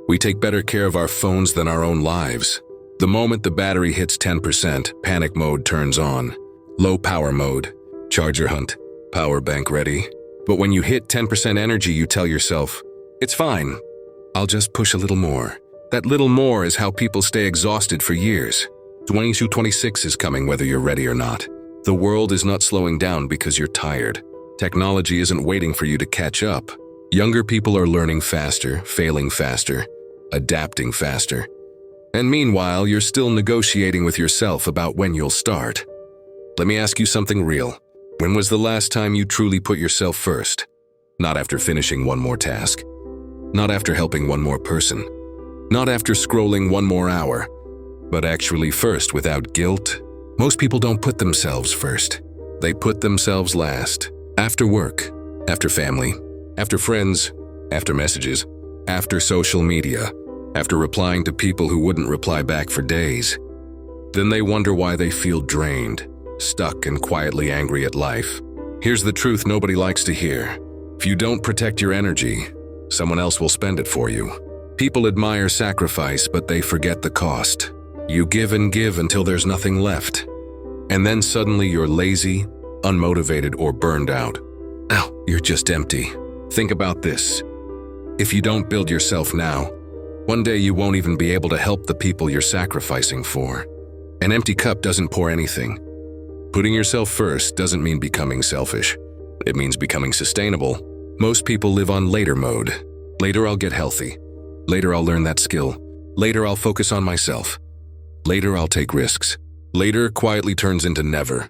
We take better care of our phones than our own lives. The moment the battery hits 10%, panic mode turns on. Low power mode, charger hunt, power bank ready. But when you hit 10% energy, you tell yourself, it's fine, I'll just push a little more. That little more is how people stay exhausted for years. 2026 is coming whether you're ready or not. The world is not slowing down because you're tired. Technology isn't waiting for you to catch up. Younger people are learning faster, failing faster, adapting faster. And meanwhile, you're still negotiating with yourself about when you'll start. Let me ask you something real. When was the last time you truly put yourself first? Not after finishing one more task. Not after helping one more person. Not after scrolling one more hour. But actually first without guilt. Most people don't put themselves first. They put themselves last. After work, after family, after friends, after messages, after social media, after replying to people who wouldn't reply back for days. Then they wonder why they feel drained, stuck and quietly angry at life. Here's the truth nobody likes to hear. If you don't protect your energy, someone else will spend it for you. People admire sacrifice, but they forget the cost. You give and give until there's nothing left. And then suddenly you're lazy, unmotivated, or burned out. Ow, you're just empty. Think about this. If you don't build yourself now, one day you won't even be able to help the people you're sacrificing for. An empty cup doesn't pour anything. Putting yourself first doesn't mean becoming selfish. It means becoming sustainable. Most people live on later mode. Later I'll get healthy. Later I'll learn that skill. Later I'll focus on myself. Later I'll take risks. Later quietly turns into never.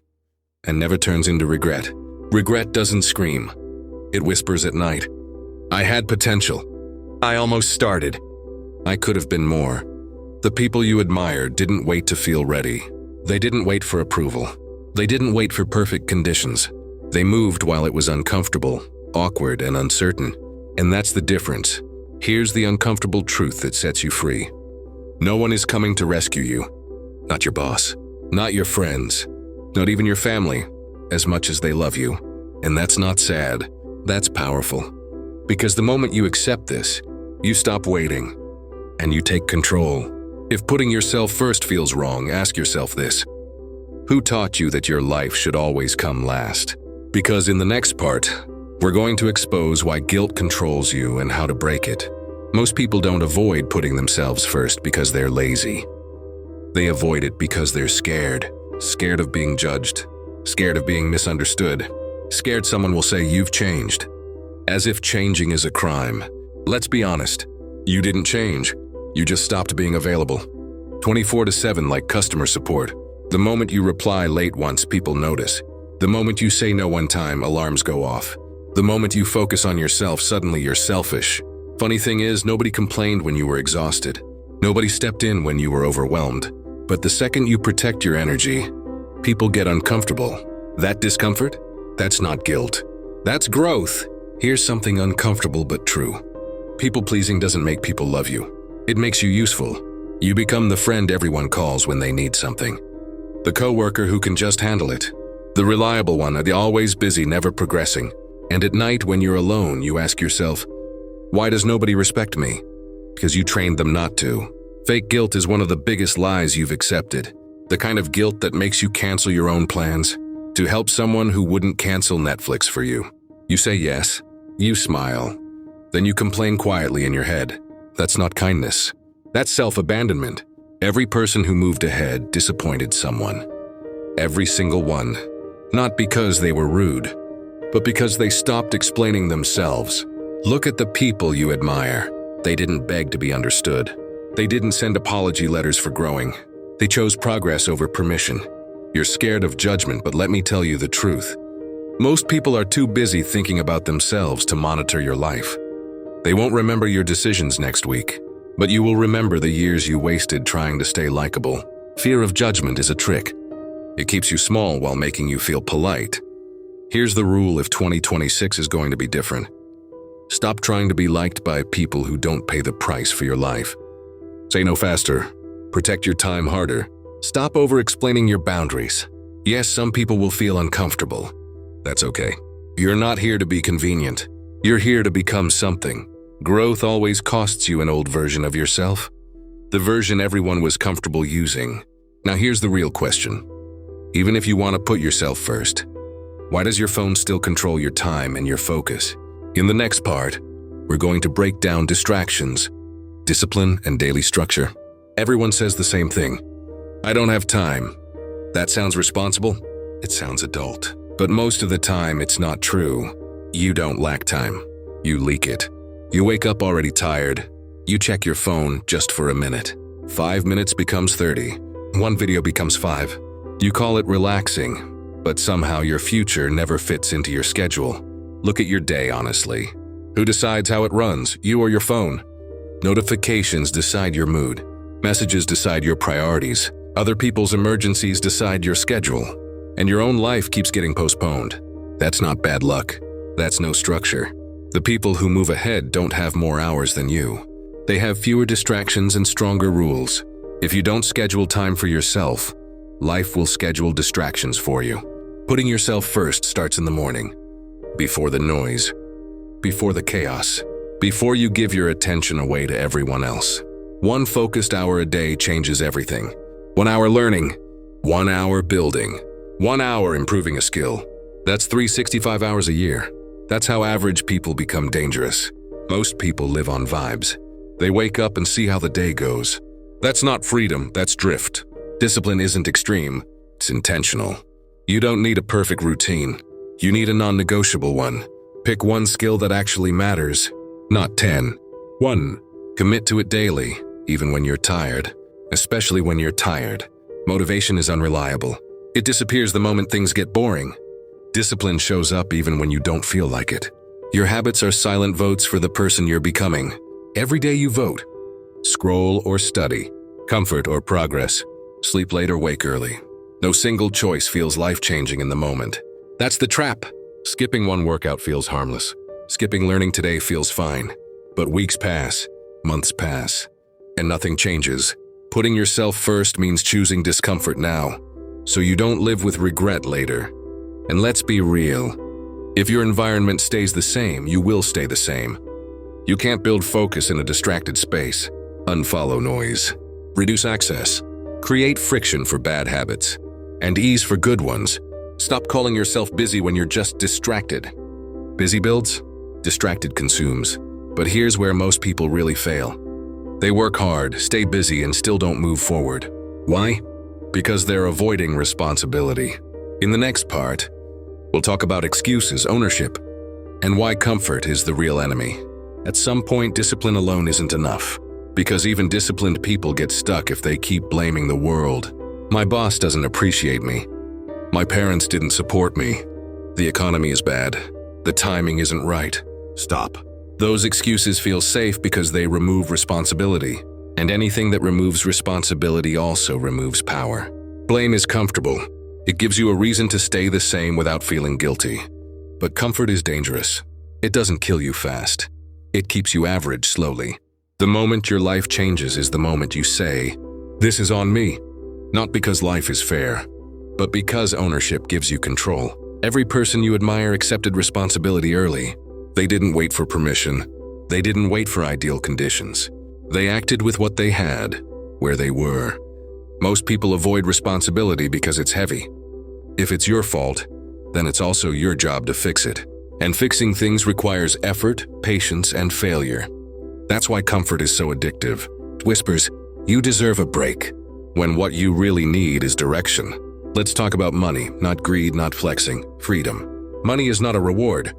And never turns into regret. Regret doesn't scream. It whispers at night. I had potential. I almost started. I could have been more. The people you admire didn't wait to feel ready. They didn't wait for approval. They didn't wait for perfect conditions. They moved while it was uncomfortable, awkward, and uncertain. And that's the difference. Here's the uncomfortable truth that sets you free. No one is coming to rescue you. Not your boss. Not your friends. Not even your family, as much as they love you. And that's not sad. That's powerful. Because the moment you accept this, you stop waiting. And you take control. If putting yourself first feels wrong, ask yourself this. Who taught you that your life should always come last? Because in the next part, we're going to expose why guilt controls you and how to break it. Most people don't avoid putting themselves first because they're lazy. They avoid it because they're scared. Scared of being judged. Scared of being misunderstood. Scared someone will say you've changed. As if changing is a crime. Let's be honest. You didn't change. You just stopped being available. 24/7 like customer support. The moment you reply late once, people notice. The moment you say no one time, alarms go off. The moment you focus on yourself, suddenly you're selfish. Funny thing is, nobody complained when you were exhausted. Nobody stepped in when you were overwhelmed. But the second you protect your energy, people get uncomfortable. That discomfort? That's not guilt. That's growth. Here's something uncomfortable but true. People-pleasing doesn't make people love you. It makes you useful. You become the friend everyone calls when they need something. The coworker who can just handle it. The reliable one, the always busy, never progressing. And at night when you're alone, you ask yourself, why does nobody respect me? Because you trained them not to. Fake guilt is one of the biggest lies you've accepted. The kind of guilt that makes you cancel your own plans to help someone who wouldn't cancel Netflix for you. You say yes. You smile. Then you complain quietly in your head. That's not kindness. That's self-abandonment. Every person who moved ahead disappointed someone. Every single one. Not because they were rude, but because they stopped explaining themselves. Look at the people you admire. They didn't beg to be understood. They didn't send apology letters for growing. They chose progress over permission. You're scared of judgment, but let me tell you the truth. Most people are too busy thinking about themselves to monitor your life. They won't remember your decisions next week, but you will remember the years you wasted trying to stay likable. Fear of judgment is a trick. It keeps you small while making you feel polite. Here's the rule if 2026 is going to be different. Stop trying to be liked by people who don't pay the price for your life. Say no faster. Protect your time harder. Stop over-explaining your boundaries. Yes, some people will feel uncomfortable. That's okay. You're not here to be convenient. You're here to become something. Growth always costs you an old version of yourself. The version everyone was comfortable using. Now here's the real question. Even if you want to put yourself first, why does your phone still control your time and your focus? In the next part, we're going to break down distractions, discipline, and daily structure. Everyone says the same thing. I don't have time. That sounds responsible? It sounds adult. But most of the time, it's not true. You don't lack time. You leak it. You wake up already tired. You check your phone just for a minute. 5 minutes becomes 30. One video becomes 5. You call it relaxing, but somehow your future never fits into your schedule. Look at your day honestly. Who decides how it runs, you or your phone? Notifications decide your mood. Messages decide your priorities. Other people's emergencies decide your schedule. And your own life keeps getting postponed. That's not bad luck. That's no structure. The people who move ahead don't have more hours than you. They have fewer distractions and stronger rules. If you don't schedule time for yourself, life will schedule distractions for you. Putting yourself first starts in the morning. Before the noise. Before the chaos. Before you give your attention away to everyone else. 1 focused hour a day changes everything. 1 hour learning. 1 hour building. 1 hour improving a skill. That's 365 hours a year. That's how average people become dangerous. Most people live on vibes. They wake up and see how the day goes. That's not freedom, that's drift. Discipline isn't extreme, it's intentional. You don't need a perfect routine. You need a non-negotiable one. Pick 1 skill that actually matters, not 10. 1. Commit to it daily, even when you're tired. Especially when you're tired. Motivation is unreliable. It disappears the moment things get boring. Discipline shows up even when you don't feel like it. Your habits are silent votes for the person you're becoming. Every day you vote. Scroll or study. Comfort or progress. Sleep late or wake early. No single choice feels life-changing in the moment. That's the trap. Skipping 1 workout feels harmless. Skipping learning today feels fine. But weeks pass, months pass, and nothing changes. Putting yourself first means choosing discomfort now, so you don't live with regret later. And let's be real. If your environment stays the same, you will stay the same. You can't build focus in a distracted space. Unfollow noise. Reduce access. Create friction for bad habits. And ease for good ones. Stop calling yourself busy when you're just distracted. Busy builds, distracted consumes. But here's where most people really fail. They work hard, stay busy, and still don't move forward. Why? Because they're avoiding responsibility. In the next part, we'll talk about excuses, ownership, and why comfort is the real enemy. At some point, discipline alone isn't enough, because even disciplined people get stuck if they keep blaming the world. My boss doesn't appreciate me. My parents didn't support me. The economy is bad. The timing isn't right. Stop. Those excuses feel safe because they remove responsibility, and anything that removes responsibility also removes power. Blame is comfortable. It gives you a reason to stay the same without feeling guilty. But comfort is dangerous. It doesn't kill you fast. It keeps you average slowly. The moment your life changes is the moment you say, "This is on me." Not because life is fair, but because ownership gives you control. Every person you admire accepted responsibility early. They didn't wait for permission. They didn't wait for ideal conditions. They acted with what they had, where they were. Most people avoid responsibility because it's heavy. If it's your fault, then it's also your job to fix it. And fixing things requires effort, patience, and failure. That's why comfort is so addictive. It whispers, "You deserve a break," when what you really need is direction. Let's talk about money, not greed, not flexing, freedom. Money is not a reward.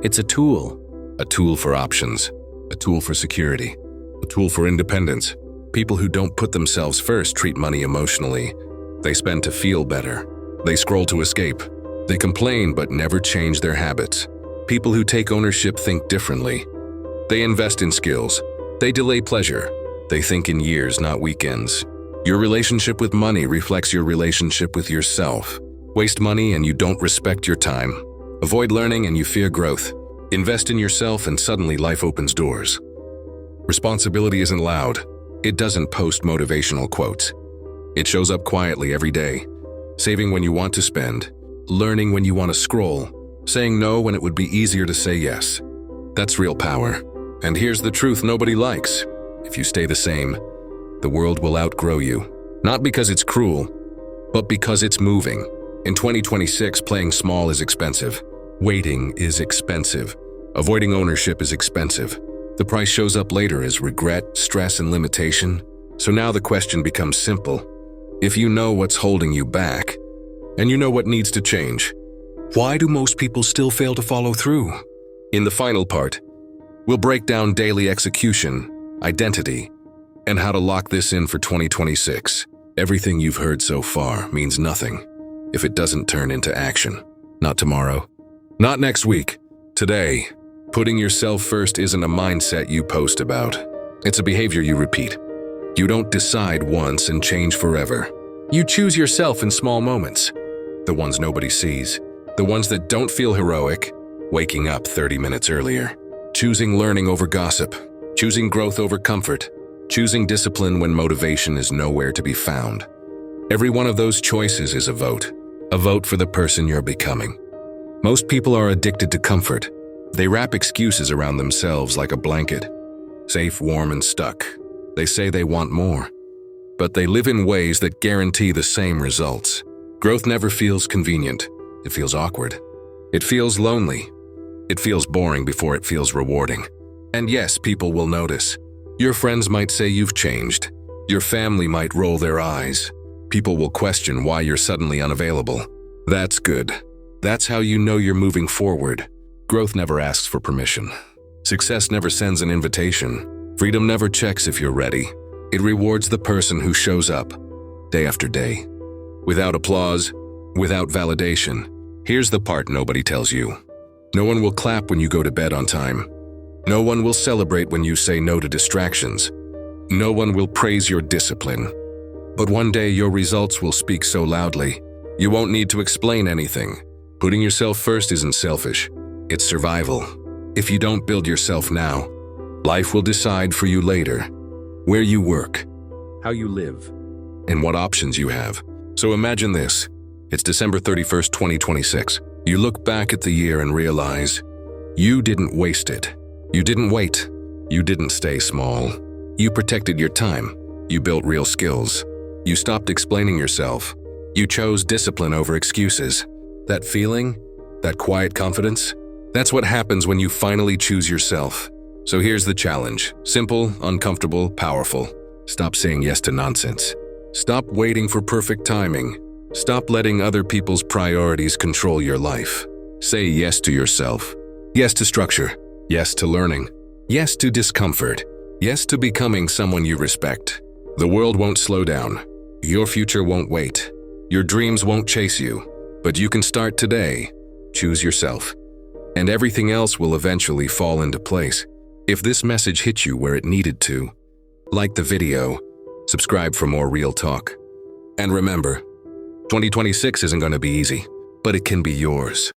It's a tool. A tool for options. A tool for security. A tool for independence. People who don't put themselves first treat money emotionally. They spend to feel better. They scroll to escape. They complain but never change their habits. People who take ownership think differently. They invest in skills. They delay pleasure. They think in years, not weekends. Your relationship with money reflects your relationship with yourself. Waste money and you don't respect your time. Avoid learning and you fear growth. Invest in yourself and suddenly life opens doors. Responsibility isn't loud. It doesn't post motivational quotes. It shows up quietly every day. Saving when you want to spend. Learning when you want to scroll. Saying no when it would be easier to say yes. That's real power. And here's the truth nobody likes. If you stay the same, the world will outgrow you. Not because it's cruel, but because it's moving. In 2026, playing small is expensive. Waiting is expensive. Avoiding ownership is expensive. The price shows up later as regret, stress, and limitation. So now the question becomes simple. If you know what's holding you back, and you know what needs to change, why do most people still fail to follow through? In the final part, we'll break down daily execution, identity, and how to lock this in for 2026. Everything you've heard so far means nothing if it doesn't turn into action. Not tomorrow, not next week, today. Putting yourself first isn't a mindset you post about. It's a behavior you repeat. You don't decide once and change forever. You choose yourself in small moments. The ones nobody sees. The ones that don't feel heroic. Waking up 30 minutes earlier. Choosing learning over gossip. Choosing growth over comfort. Choosing discipline when motivation is nowhere to be found. Every one of those choices is a vote. A vote for the person you're becoming. Most people are addicted to comfort. They wrap excuses around themselves like a blanket. Safe, warm, and stuck. They say they want more. But they live in ways that guarantee the same results. Growth never feels convenient. It feels awkward. It feels lonely. It feels boring before it feels rewarding. And yes, people will notice. Your friends might say you've changed. Your family might roll their eyes. People will question why you're suddenly unavailable. That's good. That's how you know you're moving forward. Growth never asks for permission. Success never sends an invitation. Freedom never checks if you're ready. It rewards the person who shows up, day after day. Without applause, without validation. Here's the part nobody tells you. No one will clap when you go to bed on time. No one will celebrate when you say no to distractions. No one will praise your discipline. But one day your results will speak so loudly, you won't need to explain anything. Putting yourself first isn't selfish. It's survival. If you don't build yourself now, life will decide for you later where you work, how you live, and what options you have. So imagine this. It's December 31st, 2026. You look back at the year and realize you didn't waste it. You didn't wait. You didn't stay small. You protected your time. You built real skills. You stopped explaining yourself. You chose discipline over excuses. That feeling, that quiet confidence, that's what happens when you finally choose yourself. So here's the challenge. Simple, uncomfortable, powerful. Stop saying yes to nonsense. Stop waiting for perfect timing. Stop letting other people's priorities control your life. Say yes to yourself. Yes to structure. Yes to learning. Yes to discomfort. Yes to becoming someone you respect. The world won't slow down. Your future won't wait. Your dreams won't chase you. But you can start today. Choose yourself. And everything else will eventually fall into place. If this message hit you where it needed to, like the video, subscribe for more real talk. And remember, 2026 isn't going to be easy, but it can be yours.